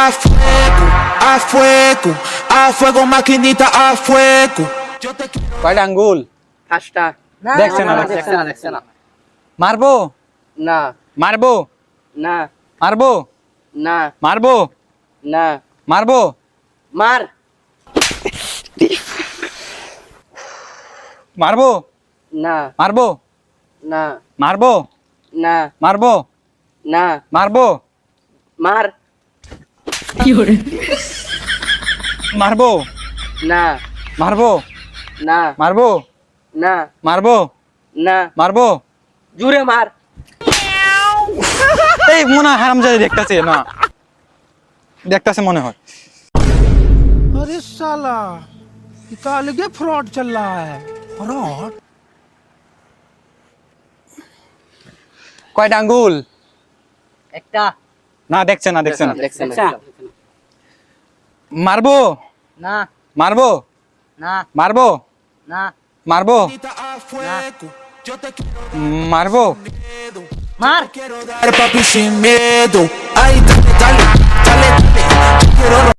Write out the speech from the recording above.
A fuego, a fuego, a fuego, maquinita, a fuego. Yo te quiero. কয়টা আঙ্গুল? পাঁচটা। দেখছে না, দেখছে না। মারবো না, মারবো না, মারবো না, মারবো না। মারবো মার। মারবো না, মারবো না, মারবো না, মারবো না। মারবো মার। মারবো না, মারবো না, মারবো না, মারবো না। মারবো জুড়ে মার। এই মনে হয় হারামজাদি দেখতাছে না, দেখতাছে মনে হয়। अरे साला ये तो अलगे फ्रॉड चल रहा है फ्रॉड। কয়টা আঙ্গুল? একটা। না দেখছে না, দেখছে না। দেখছে না। মারবো না, মারবো না, মারবো না। মারবো Maquinita, a fuego. Yo te quiero মারবো miedo. মার। Quiero dar papi sin miedo. Ay, dale, dale, dale, dale. Yo quiero